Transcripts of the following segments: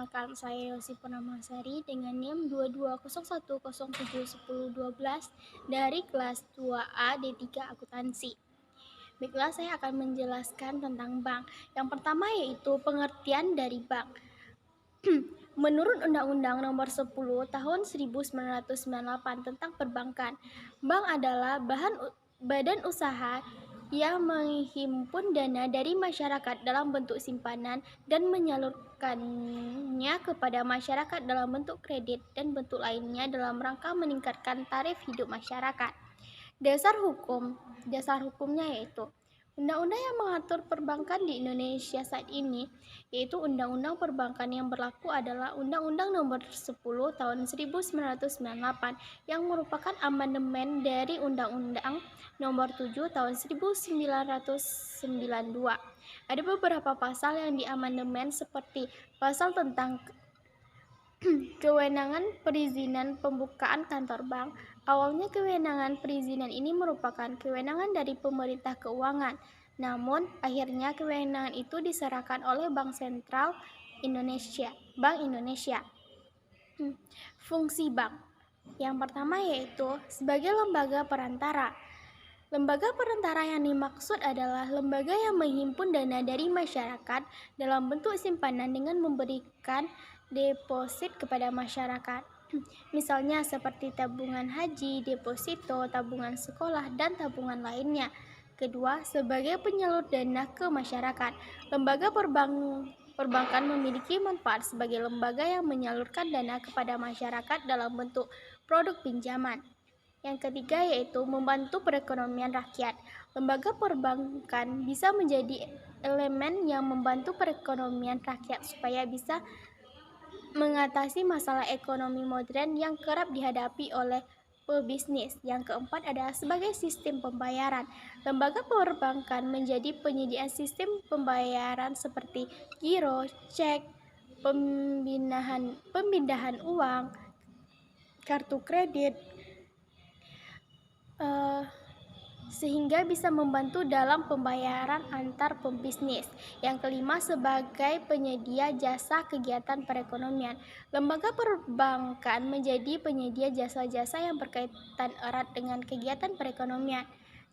Perkenalkan, saya Yosi Purnamasari dengan NIM 2201071012 dari kelas 2A D3 Akuntansi. Baiklah, saya akan menjelaskan tentang bank. Yang pertama yaitu pengertian dari bank. Menurut Undang-Undang Nomor 10 Tahun 1998 tentang Perbankan, bank adalah badan usaha yang menghimpun dana dari masyarakat dalam bentuk simpanan dan menyalurkannya kepada masyarakat dalam bentuk kredit dan bentuk lainnya dalam rangka meningkatkan taraf hidup masyarakat. Dasar hukumnya yaitu undang-undang yang mengatur perbankan di Indonesia saat ini, yaitu Undang-Undang Perbankan yang berlaku adalah Undang-Undang Nomor 10 Tahun 1998 yang merupakan amandemen dari Undang-Undang Nomor 7 Tahun 1992. Ada beberapa pasal yang diamandemen seperti pasal tentang kewenangan perizinan pembukaan kantor bank. Awalnya kewenangan perizinan ini merupakan kewenangan dari pemerintah keuangan. Namun, akhirnya kewenangan itu diserahkan oleh Bank Sentral Indonesia, Bank Indonesia. Fungsi bank. Yang pertama yaitu sebagai lembaga perantara. Lembaga perantara yang dimaksud adalah lembaga yang menghimpun dana dari masyarakat dalam bentuk simpanan dengan memberikan deposit kepada masyarakat. Misalnya seperti tabungan haji, deposito, tabungan sekolah, dan tabungan lainnya. Kedua, sebagai penyalur dana ke masyarakat. Lembaga perbankan memiliki manfaat sebagai lembaga yang menyalurkan dana kepada masyarakat dalam bentuk produk pinjaman. Yang ketiga yaitu membantu perekonomian rakyat. Lembaga perbankan bisa menjadi elemen yang membantu perekonomian rakyat supaya bisa mengatasi masalah ekonomi modern yang kerap dihadapi oleh pebisnis. Yang keempat adalah sebagai sistem pembayaran. Lembaga perbankan menjadi penyediaan sistem pembayaran seperti giro, cek, pemindahan uang, kartu kredit, sehingga bisa membantu dalam pembayaran antar pebisnis. Yang kelima, sebagai penyedia jasa kegiatan perekonomian. Lembaga perbankan menjadi penyedia jasa-jasa yang berkaitan erat dengan kegiatan perekonomian.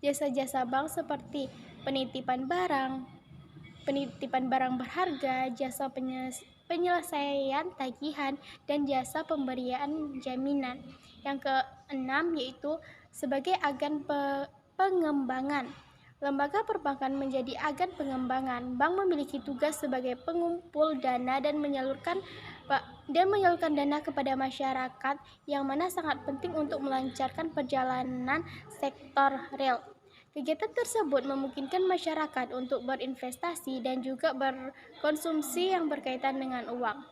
Jasa-jasa bank seperti penitipan barang berharga, jasa penyelesaian tagihan, dan jasa pemberian jaminan. Yang keenam yaitu sebagai agen pengembangan. Lembaga perbankan menjadi agen pengembangan. Bank memiliki tugas sebagai pengumpul dana dan menyalurkan dana kepada masyarakat, yang mana sangat penting untuk melancarkan perjalanan sektor real. Kegiatan tersebut memungkinkan masyarakat untuk berinvestasi dan juga berkonsumsi yang berkaitan dengan uang.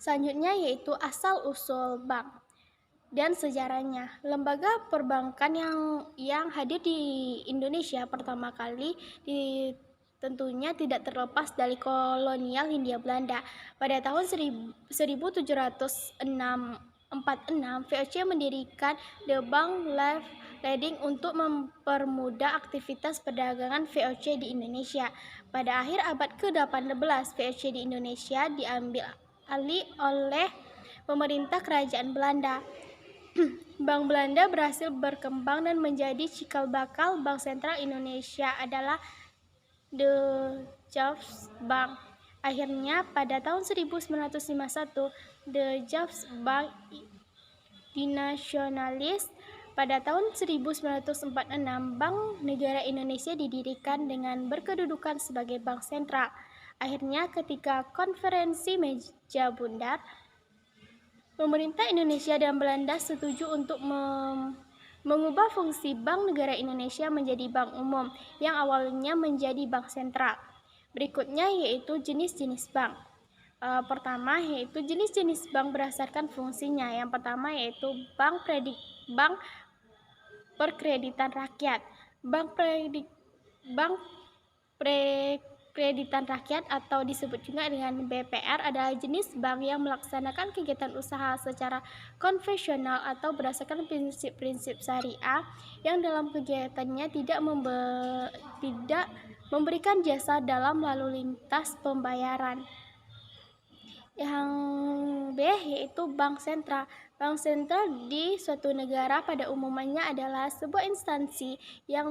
Selanjutnya yaitu asal-usul bank dan sejarahnya. Lembaga perbankan yang hadir di Indonesia pertama kali tentunya tidak terlepas dari kolonial Hindia Belanda. Pada tahun 1746, VOC mendirikan The Bank Live Leading untuk mempermudah aktivitas perdagangan VOC di Indonesia. Pada akhir abad ke-18, VOC di Indonesia diambil alih oleh pemerintah Kerajaan Belanda. Bank Belanda berhasil berkembang dan menjadi cikal bakal Bank Sentral Indonesia adalah The Jobs Bank. Akhirnya pada tahun 1951, The Jobs Bank dinasionalis. Pada tahun 1946, Bank Negara Indonesia didirikan dengan berkedudukan sebagai bank sentral. Akhirnya ketika konferensi meja bundar, pemerintah Indonesia dan Belanda setuju untuk mengubah fungsi Bank Negara Indonesia menjadi bank umum yang awalnya menjadi bank sentral. Berikutnya yaitu jenis-jenis bank. Pertama yaitu jenis-jenis bank berdasarkan fungsinya. Yang pertama yaitu bank perkreditan rakyat. Bank perkreditan rakyat atau disebut juga dengan BPR adalah jenis bank yang melaksanakan kegiatan usaha secara konvensional atau berdasarkan prinsip-prinsip syariah yang dalam kegiatannya tidak memberikan jasa dalam lalu lintas pembayaran. Yang B yaitu bank sentral. Bank sentral di suatu negara pada umumnya adalah sebuah instansi yang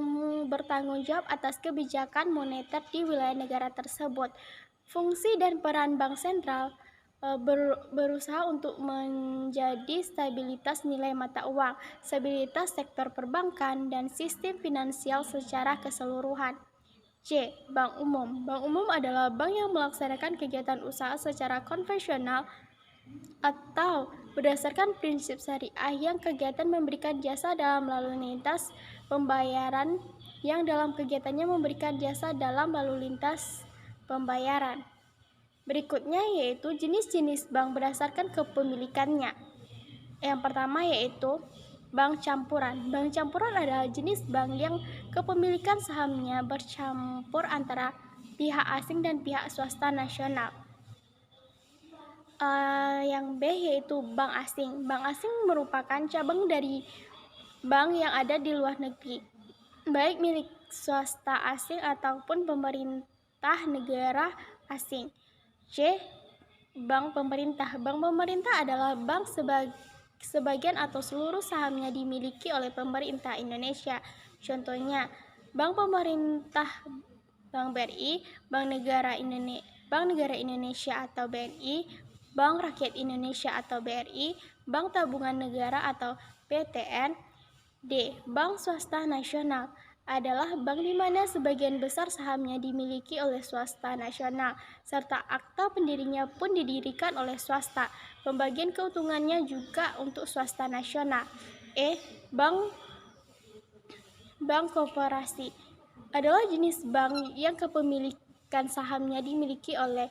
bertanggung jawab atas kebijakan moneter di wilayah negara tersebut. Fungsi dan peran bank sentral berusaha untuk menjadi stabilitas nilai mata uang, stabilitas sektor perbankan, dan sistem finansial secara keseluruhan. C. Bank umum. Bank umum adalah bank yang melaksanakan kegiatan usaha secara konvensional atau berdasarkan prinsip syariah yang kegiatan memberikan jasa dalam lalu lintas pembayaran yang dalam kegiatannya memberikan jasa dalam lalu lintas pembayaran. Berikutnya yaitu jenis-jenis bank berdasarkan kepemilikannya. Yang pertama yaitu bank campuran. Bank campuran adalah jenis bank yang kepemilikan sahamnya bercampur antara pihak asing dan pihak swasta nasional. Yang B yaitu bank asing. Bank asing merupakan cabang dari bank yang ada di luar negeri, baik milik swasta asing ataupun pemerintah negara asing. C. Bank pemerintah. Bank pemerintah adalah bank sebagian atau seluruh sahamnya dimiliki oleh pemerintah Indonesia. Contohnya, bank pemerintah Bank BRI, Bank Negara Indonesia atau BNI, Bank Rakyat Indonesia atau BRI, Bank Tabungan Negara atau BTN. D. Bank swasta nasional adalah bank di mana sebagian besar sahamnya dimiliki oleh swasta nasional, serta akta pendirinya pun didirikan oleh swasta. Pembagian keuntungannya juga untuk swasta nasional. E. Bank koperasi adalah jenis bank yang kepemilikan sahamnya dimiliki oleh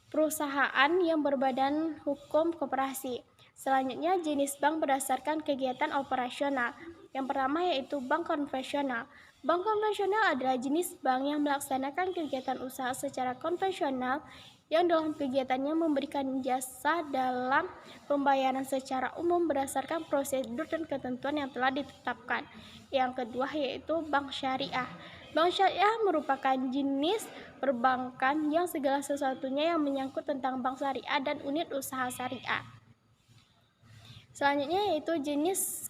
perusahaan yang berbadan hukum koperasi. Selanjutnya, jenis bank berdasarkan kegiatan operasional. Yang pertama yaitu bank konvensional. Bank konvensional adalah jenis bank yang melaksanakan kegiatan usaha secara konvensional yang dalam kegiatannya memberikan jasa dalam pembayaran secara umum berdasarkan prosedur dan ketentuan yang telah ditetapkan. Yang kedua yaitu bank syariah. Bank syariah merupakan jenis perbankan yang segala sesuatunya yang menyangkut tentang bank syariah dan unit usaha syariah. Selanjutnya yaitu jenis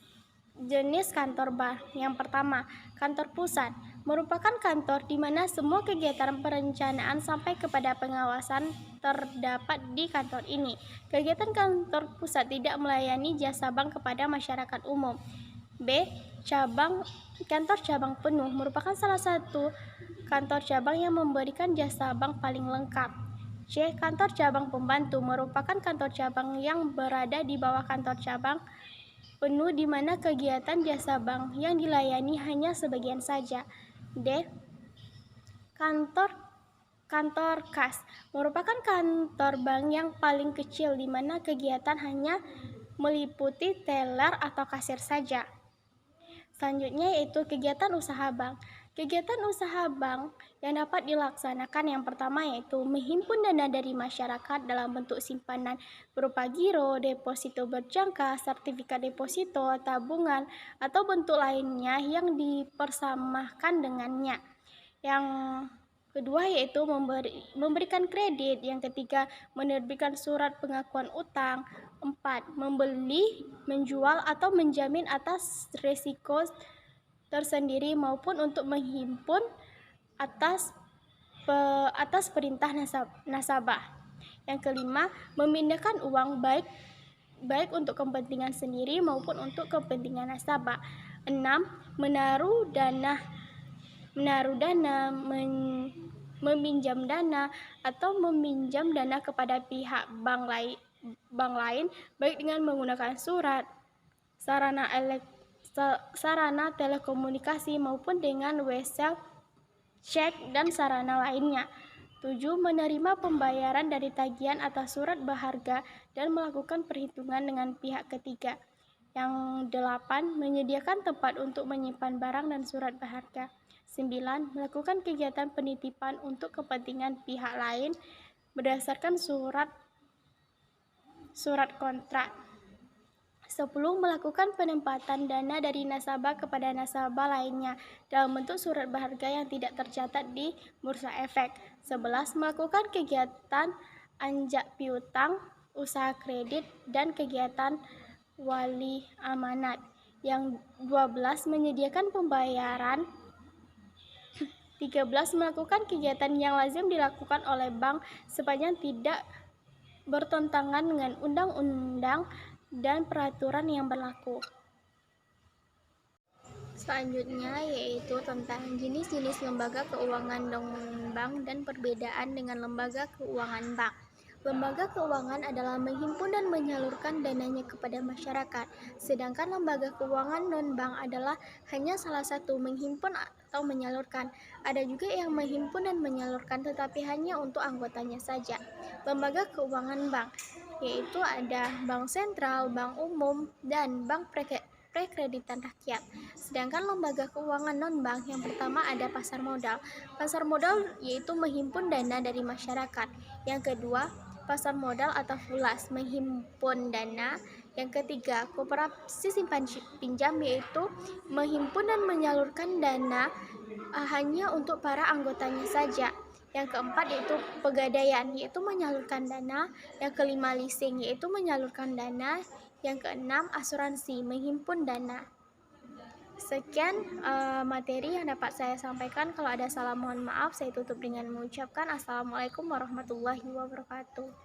kantor bank. Yang pertama, kantor pusat merupakan kantor di mana semua kegiatan perencanaan sampai kepada pengawasan terdapat di kantor ini. Kegiatan kantor pusat tidak melayani jasa bank kepada masyarakat umum. B. Kantor cabang penuh merupakan salah satu kantor cabang yang memberikan jasa bank paling lengkap. C. Kantor cabang pembantu merupakan kantor cabang yang berada di bawah kantor cabang penuh di mana kegiatan jasa bank yang dilayani hanya sebagian saja. D. Kantor kas merupakan kantor bank yang paling kecil di mana kegiatan hanya meliputi teller atau kasir saja. Selanjutnya yaitu kegiatan usaha bank. Kegiatan usaha bank yang dapat dilaksanakan yang pertama yaitu menghimpun dana dari masyarakat dalam bentuk simpanan berupa giro, deposito berjangka, sertifikat deposito, tabungan, atau bentuk lainnya yang dipersamakan dengannya. Yang kedua yaitu memberikan kredit. Yang ketiga, menerbitkan surat pengakuan utang. 4. Membeli, menjual, atau menjamin atas risiko tersendiri maupun untuk menghimpun atas perintah nasabah. Yang kelima, memindahkan uang baik untuk kepentingan sendiri maupun untuk kepentingan nasabah. 6. Menaruh dana, meminjam dana atau meminjam dana kepada pihak bank lain baik dengan menggunakan surat, sarana telekomunikasi maupun dengan wesel, cek, dan sarana lainnya. 7. Menerima pembayaran dari tagihan atas surat berharga dan melakukan perhitungan dengan pihak ketiga. Yang 8. Menyediakan tempat untuk menyimpan barang dan surat berharga. 9. Melakukan kegiatan penitipan untuk kepentingan pihak lain berdasarkan surat kontrak. 10. Melakukan penempatan dana dari nasabah kepada nasabah lainnya dalam bentuk surat berharga yang tidak tercatat di bursa efek. 11. Melakukan kegiatan anjak piutang, usaha kredit, dan kegiatan wali amanat. Yang 12 menyediakan pembayaran, 13 melakukan kegiatan yang lazim dilakukan oleh bank sepanjang tidak bertentangan dengan undang-undang dan peraturan yang berlaku. Selanjutnya yaitu tentang jenis-jenis lembaga keuangan non-bank dan perbedaan dengan lembaga keuangan bank. Lembaga keuangan adalah menghimpun dan menyalurkan dananya kepada masyarakat, sedangkan lembaga keuangan non-bank adalah hanya salah satu, menghimpun atau menyalurkan. Ada juga yang menghimpun dan menyalurkan tetapi hanya untuk anggotanya saja. Lembaga keuangan bank yaitu ada bank sentral, bank umum, dan bank prekreditan rakyat. Sedangkan lembaga keuangan non-bank yang pertama ada pasar modal. Pasar modal yaitu menghimpun dana dari masyarakat. Yang kedua, pasar modal atau FULAS, menghimpun dana. Yang ketiga, koperasi simpan pinjam yaitu menghimpun dan menyalurkan dana hanya untuk para anggotanya saja. Yang keempat yaitu pegadaian, yaitu menyalurkan dana. Yang kelima, leasing, yaitu menyalurkan dana. Yang keenam, asuransi, menghimpun dana. Sekian materi yang dapat saya sampaikan. Kalau ada salah mohon maaf. Saya tutup dengan mengucapkan Assalamualaikum warahmatullahi wabarakatuh.